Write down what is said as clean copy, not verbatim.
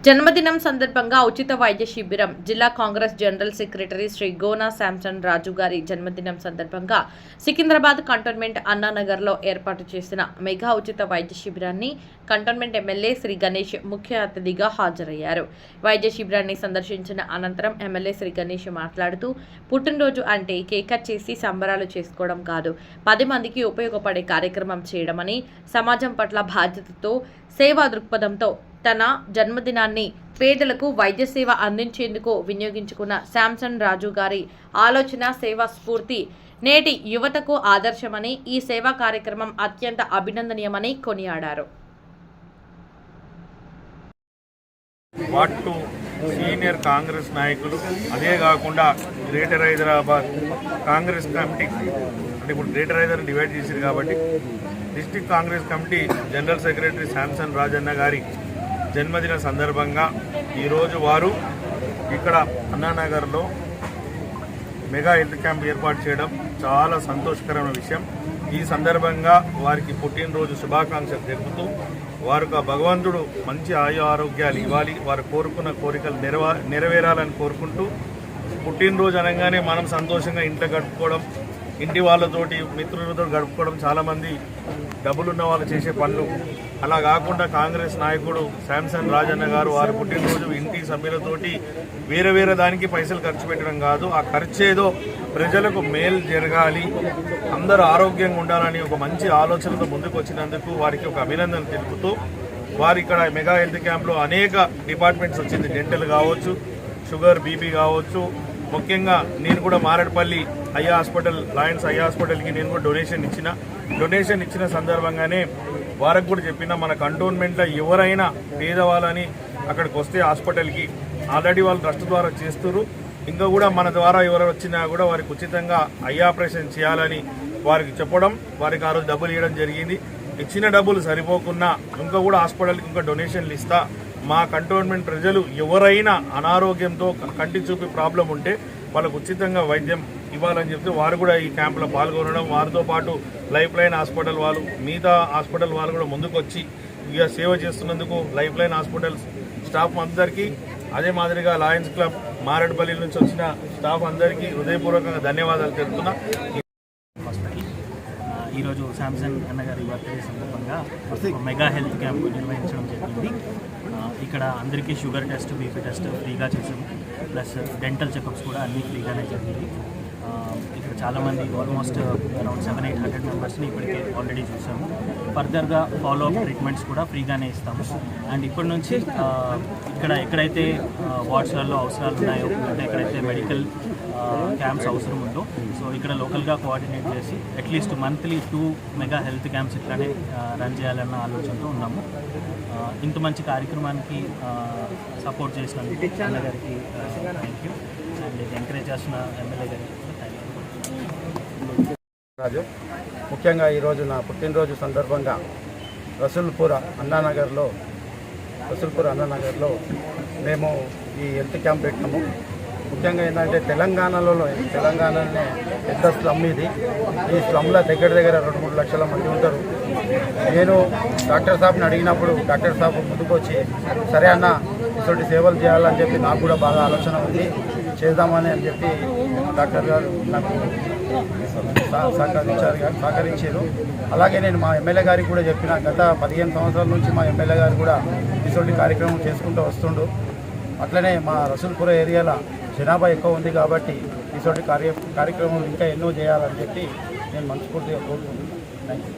జన్మదినం సందర్భంగా ఉచిత వైద్య శిబిరం జిల్లా కాంగ్రెస్ జనరల్ సెక్రటరీ శ్రీ గోనా శాంసన్ రాజు గారి జన్మదినం సందర్భంగా సికింద్రాబాద్ కంటోన్మెంట్ అన్నానగర్లో ఏర్పాటు చేసిన మెగా ఉచిత వైద్య శిబిరాన్ని కంటోన్మెంట్ ఎమ్మెల్యే శ్రీ గణేష్ ముఖ్య అతిథిగా హాజరయ్యారు. వైద్య శిబిరాన్ని సందర్శించిన అనంతరం ఎమ్మెల్యే శ్రీ గణేష్ మాట్లాడుతూ, పుట్టినరోజు అంటే కేక్ కట్ చేసి సంబరాలు చేసుకోవడం కాదు, 10 మందికి ఉపయోగపడే కార్యక్రమం చేయడమని, సమాజం పట్ల బాధ్యతతో సేవా దృక్పథంతో తన జన్మదినాన్ని పేదలకు వైద్య సేవ అందించేందుకు వినియోగించుకున్న శాంసన్ రాజు గారి ఆలోచన, సేవా స్ఫూర్తి నేటి యువతకు ఆదర్శమని, ఈ సేవా కార్యక్రమం అత్యంత అభినందనీయమని కొనియాడారు. సీనియర్ కాంగ్రెస్ నాయకులు, అదే కాకుండా గ్రేటర్ హైదరాబాద్ కాంగ్రెస్ కమిటీ, అంటే ఇప్పుడు గ్రేటర్ హైదరాబాద్ డివైడ్ చేశారు కాబట్టి district Congress committee general secretary Samson Rajanna గారి జన్మదిన సందర్భంగా ఈరోజు వారు ఇక్కడ అన్నానగర్లో మెగా హెల్త్ క్యాంప్ ఏర్పాటు చేయడం చాలా సంతోషకరమైన విషయం. ఈ సందర్భంగా వారికి పుట్టినరోజు శుభాకాంక్షలు తెలుపుతూ, వారికి భగవంతుడు మంచి ఆరోగ్యాలు ఇవ్వాలి, వారు కోరుకున్న కోరికలు నెరవేరాలని కోరుకుంటూ, పుట్టినరోజు అనగానే మనం సంతోషంగా ఇంట్లో గడుపుకోవడం, ఇంటి వాళ్ళతోటి మిత్రులతో గడుపుకోవడం చాలామంది డబ్బులున్న వాళ్ళు చేసే పనులు. అలా కాకుండా కాంగ్రెస్ నాయకుడు శాంసన్ రాజన్న గారు వారి పుట్టినరోజు ఇంటి సభ్యులతోటి వేరే దానికి పైసలు ఖర్చు పెట్టడం కాదు, ఆ ఖర్చు ఏదో ప్రజలకు మేలు జరగాలి, అందరూ ఆరోగ్యంగా ఉండాలని ఒక మంచి ఆలోచనతో ముందుకు వచ్చినందుకు వారికి ఒక అభినందన తెలుపుతూ, వారు ఇక్కడ మెగా హెల్త్ క్యాంప్లో అనేక డిపార్ట్మెంట్స్ వచ్చింది, డెంటల్ కావచ్చు, షుగర్, బీపీ కావచ్చు. ముఖ్యంగా నేను కూడా Marredpally eye hospital, lions eye హాస్పిటల్కి నేను కూడా డొనేషన్ ఇచ్చిన సందర్భంగానే వారికి కూడా చెప్పిన, మన కంటోన్మెంట్లో ఎవరైనా పేదవాళ్ళని అక్కడికి వస్తే హాస్పిటల్కి ఆల్రెడీ వాళ్ళు ట్రస్ట్ ద్వారా చేస్తున్నారు, ఇంకా కూడా మన ద్వారా ఎవరు వచ్చినా కూడా వారికి ఉచితంగా ఐ ఆపరేషన్ చేయాలని వారికి చెప్పడం, వారికి ఆ రోజు డబ్బులు ఇవ్వడం జరిగింది. ఇచ్చిన డబ్బులు సరిపోకున్నా ఇంకా కూడా హాస్పిటల్కి ఇంకా డొనేషన్లు ఇస్తా, మా కంటోన్మెంట్ ప్రజలు ఎవరైనా అనారోగ్యంతో కంటి చూపి ప్రాబ్లం ఉంటే వాళ్ళకు ఉచితంగా వైద్యం ఇవ్వాలని చెప్తే వారు కూడా ఈ క్యాంపులో పాల్గొనడం, వారితో పాటు లైఫ్ లైన్ హాస్పిటల్ వాళ్ళు, మిగతా హాస్పిటల్ వాళ్ళు కూడా ముందుకు వచ్చి ఇక సేవ చేస్తున్నందుకు లైఫ్ లైన్ హాస్పిటల్ స్టాఫ్ అందరికీ, అదే మాదిరిగా లయన్స్ క్లబ్ మారేడుపల్లి నుంచి వచ్చిన స్టాఫ్ అందరికీ హృదయపూర్వకంగా ధన్యవాదాలు తెలుపుతున్నా. ఈరోజు శాంసన్ అన్నగారి బర్త్డే సందర్భంగా మెగా హెల్త్ క్యాంప్ నిర్వహించడం జరిగింది. ఇక్కడ అందరికీ షుగర్ టెస్ట్, బీపీ టెస్ట్ ఫ్రీగా చేసాము, ప్లస్ డెంటల్ చెకప్స్ కూడా అన్నీ ఫ్రీగానే జరిగింది. ఇక్కడ చాలామంది ఆల్మోస్ట్ అరౌండ్ 700-800 మెంబర్స్ని ఇప్పటికే ఆల్రెడీ చూసాము. ఫర్దర్గా ఫాలో అప్ ట్రీట్మెంట్స్ కూడా ఫ్రీగానే ఇస్తాము. అండ్ ఇప్పటి నుంచి ఇక్కడ ఎక్కడైతే వార్డ్స్లలో అవసరాలు ఉన్నాయో, అంటే ఎక్కడైతే మెడికల్ క్యాంప్స్ అవసరం ఉందో, సో ఇక్కడ లోకల్గా కోఆర్డినేట్ చేసి at least monthly 2 mega health camps ఇట్లానే రన్ చేయాలన్న ఆలోచనతో ఉన్నాము. ఇంత మంచి కార్యక్రమానికి సపోర్ట్ చేసినందుకు అన్నగారికి థ్యాంక్ యూ. అండ్ ఎంకరేజ్ చేసిన ఎమ్మెల్యే గారికి రాజు. ముఖ్యంగా ఈరోజు నా పుట్టినరోజు సందర్భంగా రసూల్పూర్ అన్నానగర్లో మేము ఈ హెల్త్ క్యాంప్ పెట్టినాము. ముఖ్యంగా ఏంటంటే తెలంగాణలోనే పెద్ద స్లమ్ ఇది. ఈ స్లమ్లో దగ్గర 2-3 లక్షల మంది ఉంటారు. నేను డాక్టర్ సాబ్ని అడిగినప్పుడు డాక్టర్ సాబ్ ముందుకు వచ్చి, సరే అన్న ఇటువంటి సేవలు చేయాలని చెప్పి నాకు కూడా బాగా ఆలోచన ఉంది, చేద్దామని అని చెప్పి డాక్టర్ గారు నాకు సహకరించారు. అలాగే నేను మా ఎమ్మెల్యే గారికి కూడా చెప్పిన, గత 15 సంవత్సరాల నుంచి మా ఎమ్మెల్యే గారు కూడా ఇటువంటి కార్యక్రమం చేసుకుంటూ వస్తుండు. అట్లనే మా రసూల్పుర ఏరియాలో జనాభా ఎక్కువ ఉంది కాబట్టి ఇటువంటి కార్యక్రమం ఇంకా ఎన్నో చేయాలని చెప్పి నేను మనస్ఫూర్తిగా కోరుకుంటున్నాను. Thank you.